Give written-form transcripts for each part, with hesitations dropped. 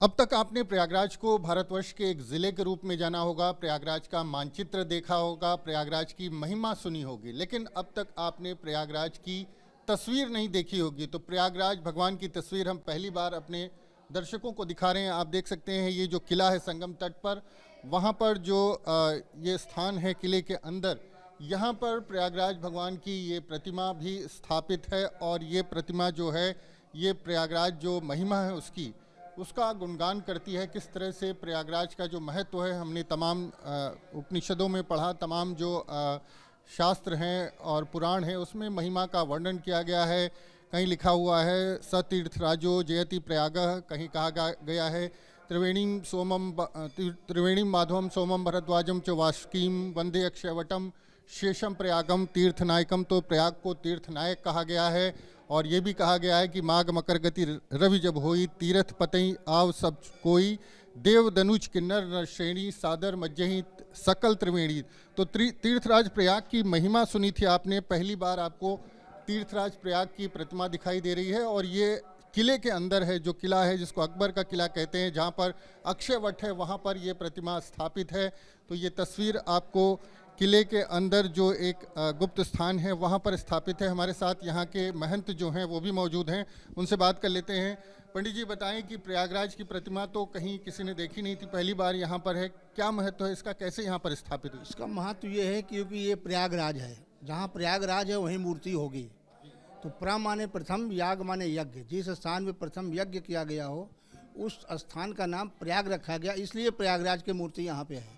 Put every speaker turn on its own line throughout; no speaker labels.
अब तक आपने प्रयागराज को भारतवर्ष के एक ज़िले के रूप में जाना होगा, प्रयागराज का मानचित्र देखा होगा, प्रयागराज की महिमा सुनी होगी, लेकिन अब तक आपने प्रयागराज की तस्वीर नहीं देखी होगी। तो प्रयागराज भगवान की तस्वीर हम पहली बार अपने दर्शकों को दिखा रहे हैं। आप देख सकते हैं ये जो किला है संगम तट पर, वहाँ पर जो ये स्थान है किले के अंदर, यहाँ पर प्रयागराज भगवान की ये प्रतिमा भी स्थापित है और ये प्रतिमा जो है ये प्रयागराज जो महिमा है उसका गुणगान करती है। किस तरह से प्रयागराज का जो महत्व है हमने तमाम उपनिषदों में पढ़ा, तमाम जो शास्त्र हैं और पुराण हैं उसमें महिमा का वर्णन किया गया है। कहीं लिखा हुआ है सतीर्थराजो जयति प्रयागः, कहीं कहा गया है त्रिवेणीम माधवम सोमम भरद्वाजम च वाष्कीम वंदे अक्षयवटम शेषम प्रयागम तीर्थनायकम। तो प्रयाग को तीर्थनायक कहा गया है और ये भी कहा गया है कि माघ मकर गति रवि जब होई तीर्थ पतई आव सब कोई देव दनुज किन्नर नर श्रेणी सादर मज्जही सकल त्रिवेणी। तो तीर्थराज प्रयाग की महिमा सुनी थी आपने, पहली बार आपको तीर्थराज प्रयाग की प्रतिमा दिखाई दे रही है और ये किले के अंदर है। जो किला है जिसको अकबर का किला कहते हैं, जहाँ पर अक्षय वट है वहाँ पर ये प्रतिमा स्थापित है। तो ये तस्वीर आपको किले के अंदर जो एक गुप्त स्थान है वहाँ पर स्थापित है। हमारे साथ यहाँ के महंत जो हैं वो भी मौजूद हैं, उनसे बात कर लेते हैं। पंडित जी बताएं कि प्रयागराज की प्रतिमा तो कहीं किसी ने देखी नहीं थी, पहली बार यहाँ पर है, क्या महत्व है इसका, कैसे यहाँ पर स्थापित हुई?
इसका महत्व ये है क्योंकि ये प्रयागराज है, जहाँ प्रयागराज है वहीं मूर्ति होगी। तो प्र माने प्रथम, याग माने यज्ञ, जिस स्थान में प्रथम यज्ञ किया गया हो उस स्थान का नाम प्रयाग रखा गया, इसलिए प्रयागराज की मूर्ति यहाँ पे है।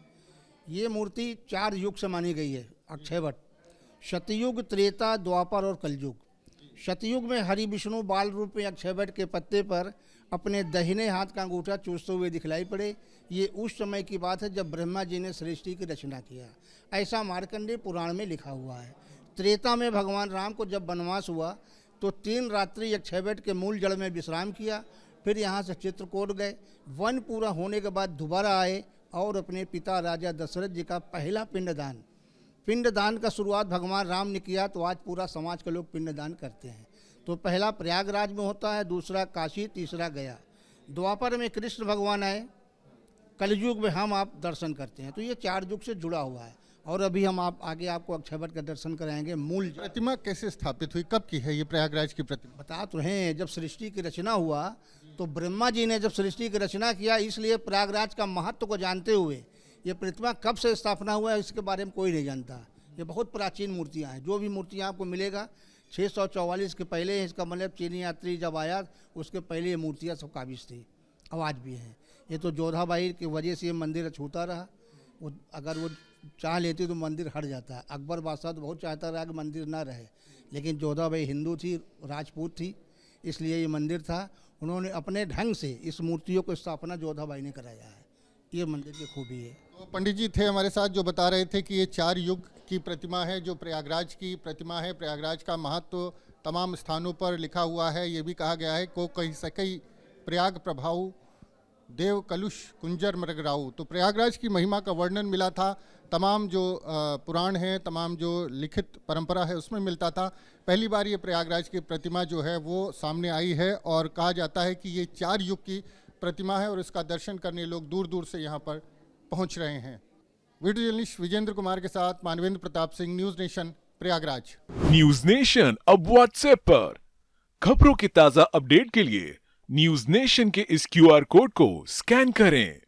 ये मूर्ति 4 युग से मानी गई है। अक्षयवट, सतयुग, त्रेता, द्वापर और कलयुग। सतयुग में हरि विष्णु बाल रूप में अक्षयवट के पत्ते पर अपने दाहिने हाथ का अंगूठा चूसते हुए दिखलाई पड़े। ये उस समय की बात है जब ब्रह्मा जी ने सृष्टि की रचना किया, ऐसा मार्कंडेय पुराण में लिखा हुआ है। त्रेता में भगवान राम को जब वनवास हुआ तो 3 रात्रि अक्षयवट के मूल जड़ में विश्राम किया, फिर यहाँ से चित्रकूट गए। वन पूरा होने के बाद दोबारा आए और अपने पिता राजा दशरथ जी का पहला पिंडदान का शुरुआत भगवान राम ने किया। तो आज पूरा समाज के लोग पिंडदान करते हैं। तो पहला प्रयागराज में होता है, दूसरा काशी, तीसरा गया। द्वापर में कृष्ण भगवान आए, कलयुग में हम आप दर्शन करते हैं। तो ये 4 युग से जुड़ा हुआ है और अभी हम आगे आपको अक्षयवट का दर्शन कराएंगे। मूल
प्रतिमा कैसे स्थापित हुई, कब की है ये प्रयागराज की प्रतिमा?
बता तो हैं, जब सृष्टि की रचना हुआ तो ब्रह्मा जी ने जब सृष्टि की रचना किया, इसलिए प्रयागराज का महत्व को जानते हुए ये प्रतिमा कब से स्थापना हुआ है इसके बारे में कोई नहीं जानता। ये बहुत प्राचीन मूर्तियाँ हैं। जो भी मूर्तियाँ आपको मिलेगा 644 के पहले, इसका मतलब चीनी यात्री जब आया उसके पहले ये मूर्तियाँ सब काबिज थी, अब आज भी हैं। ये तो जोधाबाई की वजह से ये मंदिर छूता रहा। वो अगर वो चाह लेती तो मंदिर हट जाता है। अकबर बादशाह तो बहुत चाहता रहा कि मंदिर ना रहे, लेकिन जोधाबाई हिंदू थी, राजपूत थी, इसलिए ये मंदिर था। उन्होंने अपने ढंग से इस मूर्तियों को स्थापना जोधाबाई ने कराया है। ये मंदिर की खूबी है।
तो पंडित जी थे हमारे साथ जो बता रहे थे कि ये 4 युग की प्रतिमा है जो प्रयागराज की प्रतिमा है। प्रयागराज का महत्व तमाम स्थानों पर लिखा हुआ है। ये भी कहा गया है को कही सकई प्रयाग प्रभाव देव कलुष कुंजर मृगराऊ। तो प्रयागराज की महिमा का वर्णन मिला था, तमाम जो पुराण हैं, तमाम जो लिखित परंपरा है उसमें मिलता था। पहली बार ये प्रयागराज की प्रतिमा जो है वो सामने आई है और कहा जाता है कि ये 4 युग की प्रतिमा है और इसका दर्शन करने लोग दूर दूर से यहाँ पर पहुँच रहे हैं। वीडियो जर्नलिस्ट विजेंद्र कुमार के साथ Manvendra Pratap Singh, news nation, Prayagraj.
News nation अब व्हाट्सएप पर खबरों की ताज़ा अपडेट के लिए न्यूज़ नेशन के इस QR कोड को स्कैन करें।